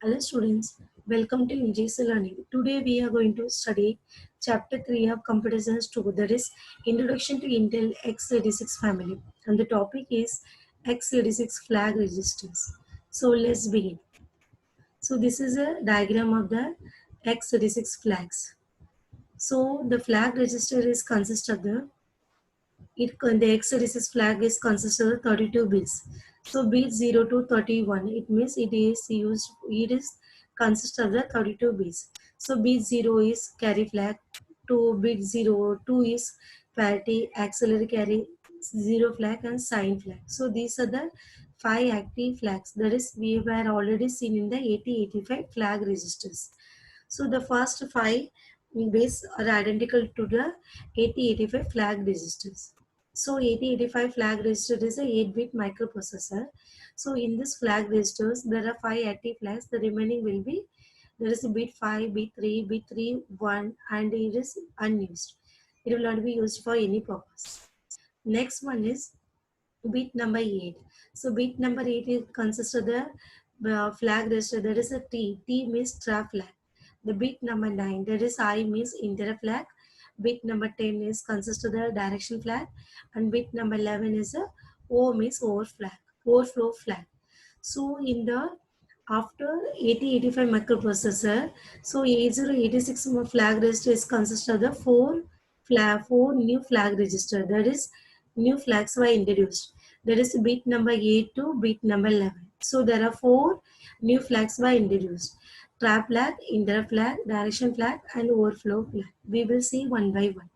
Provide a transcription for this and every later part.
Hello students, welcome to NGC Learning. Today we are going to study chapter 3 of Computer Science 2, that is Introduction to Intel x86 family, and the topic is x86 flag registers. So let's begin. So this is a diagram of the x86 flags. So the flag register is consist of the x86 flag is consisted of 32 bits. So bit 0 to 31, it means it is consist of the 32 bits. So bit 0 is carry flag, to bit 0, 2 is parity, auxiliary carry, 0 flag and sign flag. So these are the 5 active flags, that is we were already seen in the 8085 flag registers. So the first 5 bits are identical to the 8085 flag registers. So 8085 flag register is a 8-bit microprocessor. So in this flag registers, there are 5 active flags. The remaining will be, there is a bit 5, bit 3, 1 and it is unused. It will not be used for any purpose. Next one is bit number 8. So bit number 8 is consists of the flag register, that is a T. T means trap flag. The bit number 9, that is I means interrupt flag. Bit number 10 is consists of the direction flag, and bit number 11 is a O means overflow flag. So in the after 8085 microprocessor, so 8086 flag register is consist of the four new flag register, that is new flags were introduced, that is bit number 8 to bit number 11. So there are 4 new flags were introduced: trap flag, interrupt flag, direction flag and overflow flag. We will see one by one.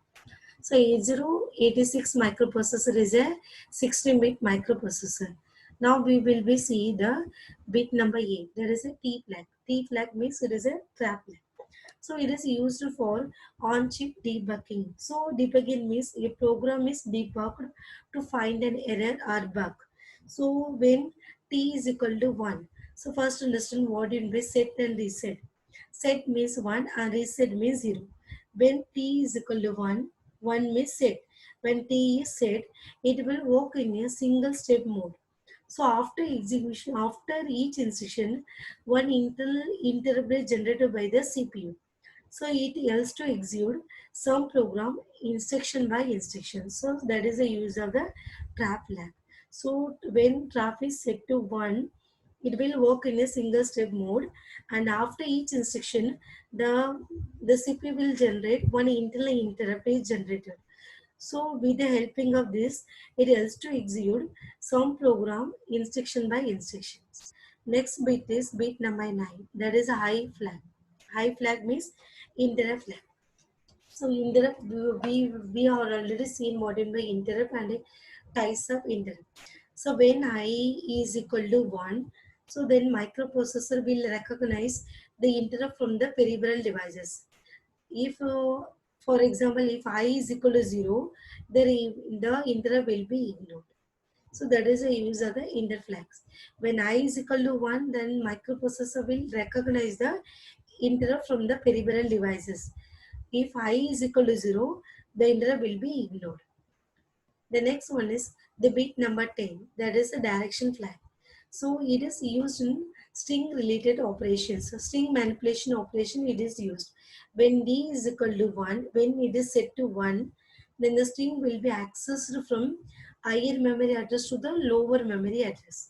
So 8086 microprocessor is a 16-bit microprocessor. Now we will be see the bit number 8. There is a T flag. T flag means it is a trap flag. So it is used for on-chip debugging. So debugging means a program is debugged to find an error or bug. So when T is equal to 1. So first understand what it means set and reset. Set means 1 and reset means 0. When T is equal to 1, 1 means set. When T is set, it will work in a single step mode. So after execution, after each instruction, one internal interrupt is generated by the CPU. So it helps to execute some program instruction by instruction. So that is the use of the trap flag. So when trap is set to 1, it will work in a single step mode, and after each instruction, the CPU will generate one internal interrupt is generated. So with the helping of this, it helps to execute some program instruction by instructions. Next bit is bit number 9. That is a high flag. High flag means interrupt flag. So interrupt, we have already seen what in the interrupt and types of interrupt. So when I is equal to 1, so then microprocessor will recognize the interrupt from the peripheral devices. If for example, if I is equal to 0, the interrupt will be ignored. So that is the use of the interflags. When I is equal to 1, then microprocessor will recognize the interrupt from the peripheral devices. If I is equal to 0, the interrupt will be ignored. The next one is the bit number 10, that is a direction flag. So it is used in string related operations. So string manipulation operation it is used. When D is equal to 1, when it is set to 1, then the string will be accessed from higher memory address to the lower memory address.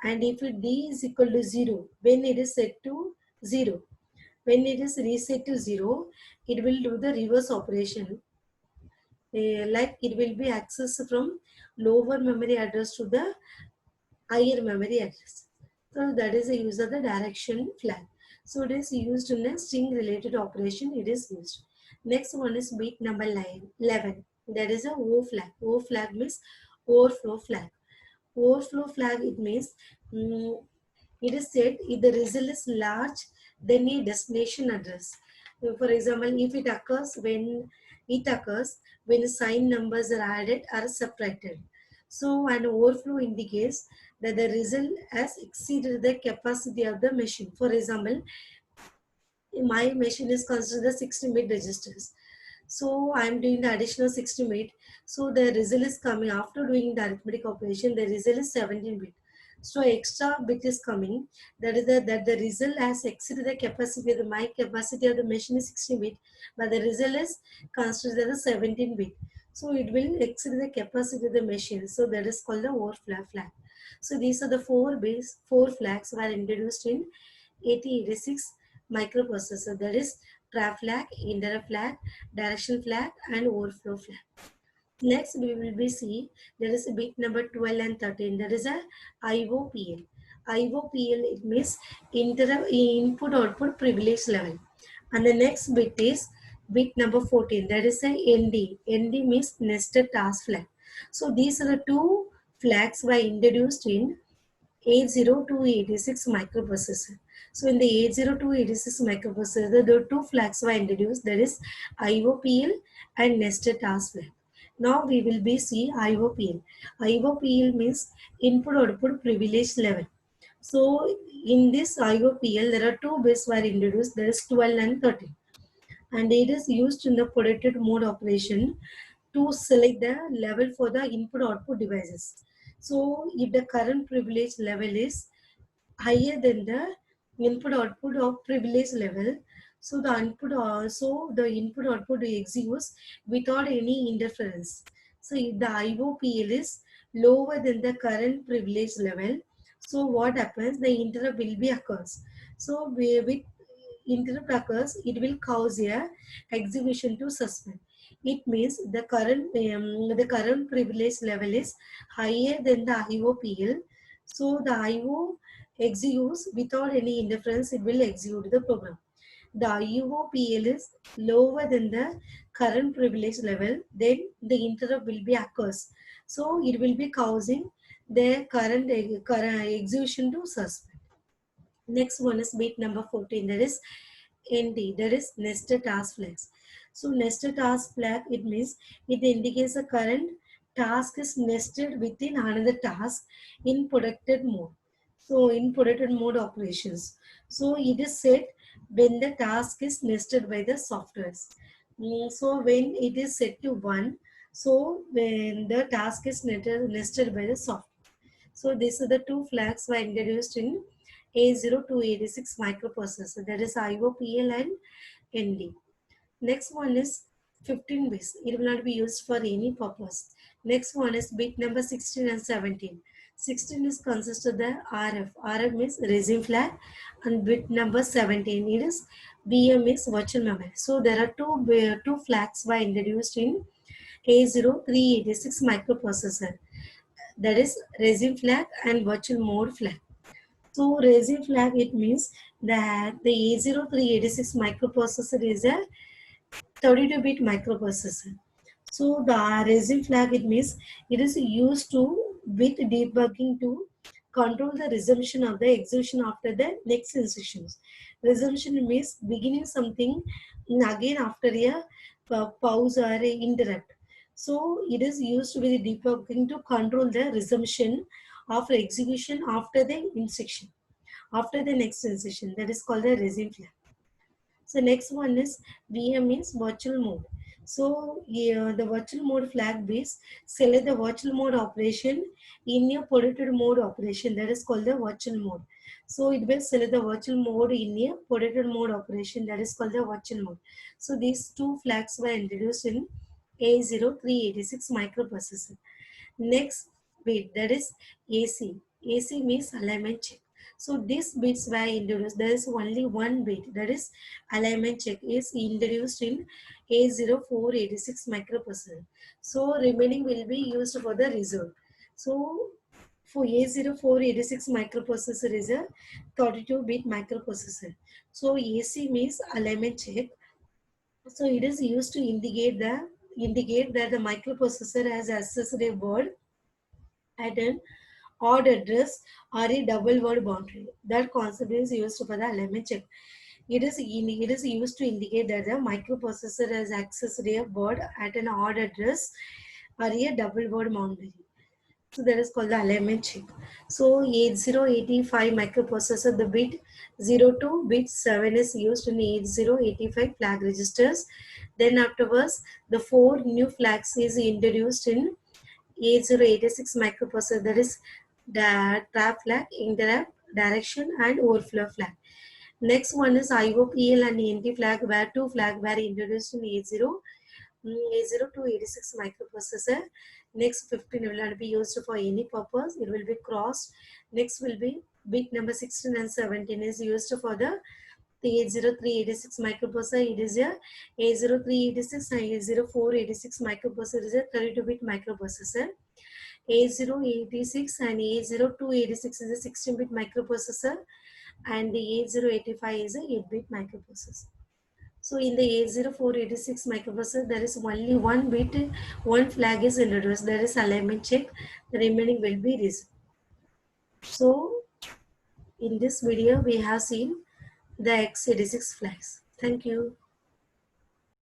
And if D is equal to 0, when it is set to 0, when it is reset to 0, it will do the reverse operation. Like it will be accessed from lower memory address to the higher memory address. So that is the use of the direction flag. So it is used in a string related operation. It is used. Next one is bit number 11. That is a O flag. O flag means overflow flag. Overflow flag it means mm, it is said if the result is large then a destination address. For example, if it occurs when sign numbers are added or subtracted. So an overflow indicates that the result has exceeded the capacity of the machine. For example, my machine is considered 60-bit registers. So I'm doing the additional 60-bit. So the result is coming after doing the arithmetic operation. The result is 17-bit. So extra bit is coming. That is that the result has exceeded the capacity. The mic capacity of the machine is 16 bit, but the result is considered as a 17 bit. So it will exceed the capacity of the machine. So that is called the overflow flag. So these are the four flags were introduced in 8086 microprocessor. That is trap flag, indirect flag, direction flag, and overflow flag. Next, we will be see there is a bit number 12 and 13. There is a IOPL. IOPL, it means input output privilege level. And the next bit is bit number 14. That is a ND. ND means nested task flag. So these are the two flags were introduced in 80286 microprocessor. So in the 80286 microprocessor, the two flags were introduced, that is IOPL and nested task flag. Now we will be see IOPL. IOPL means input output privilege level. So in this IOPL, there are two bits were introduced, that is 12 and 13. And it is used in the protected mode operation to select the level for the input output devices. So if the current privilege level is higher than the input output of privilege level, so the input output executes without any interference. So if the IOPL is lower than the current privilege level, so what happens, the interrupt will be occurs. So with interrupt occurs, it will cause a execution to suspend. It means the current privilege level is higher than the IOPL. So the IO executes without any interference, it will execute the program. The IOPL is lower than the current privilege level, then the interrupt will be occurs. So it will be causing the current execution to suspend. Next one is bit number 14, that is NT, that is nested task flags. So nested task flag, it means it indicates a current task is nested within another task in protected mode. So in protected mode operations. So it is set when the task is nested by the softwares. So when it is set to 1, so when the task is nested by the software. So these are the two flags were introduced in A0286 microprocessor, that is IOPL and ND. Next one is 15 bits. It will not be used for any purpose. Next one is bit number 16 and 17. 16 is consists of the RF. RF means raising flag, and bit number 17 it is VM is virtual memory. So there are two flags were introduced in A0386 microprocessor, that is raising flag and virtual mode flag. So raising flag, it means that the A0386 microprocessor is a 32-bit microprocessor. So the raising flag, it means it is used to with debugging to control the resumption of the execution after the next instructions. Resumption means beginning something again after a pause or a interrupt. So it is used with debugging to control the resumption of execution after the instruction, after the next instruction. That is called the raising flag. So next one is VM means virtual mode. So yeah, the virtual mode flag base select the virtual mode operation in a protected mode operation, that is called the virtual mode. So it will select the virtual mode in a protected mode operation, that is called the virtual mode. So these two flags were introduced in A0386 microprocessor. Next bit, that is AC. AC means alignment check. So these bits were introduced. There is only one bit, that is alignment check is introduced in A0486 microprocessor. So remaining will be used for the reserve. So for A0486 microprocessor is a 32-bit microprocessor. So AC means alignment check. So it is used to indicate that the microprocessor has accessed a word at an odd address or a double word boundary. That concept is used for the alignment check. It is used to indicate that the microprocessor has accessed a word at an odd address or a double word boundary. So that is called the alignment check. So 8085 microprocessor, the bit 02, bit 7 is used in 8085 flag registers. Then afterwards, the four new flags is introduced in 8086 microprocessor, that is trap flag, interrupt, direction, and overflow flag. Next one is IOPL and NT flag, where two flag were introduced in A0, A0 to 86 microprocessor. Next 15 will not be used for any purpose. It will be crossed. Next will be bit number 16 and 17 is used for the 80386 microprocessor. It is a A0386 and A0486 microprocessor is a 32-bit microprocessor. A086 and A0286 is a 16-bit microprocessor, and the A085 is a 8-bit microprocessor. So in the A0486 microprocessor, there is only one bit, one flag is introduced. There is alignment check. The remaining will be reset. So in this video, we have seen the x86 flags. Thank you.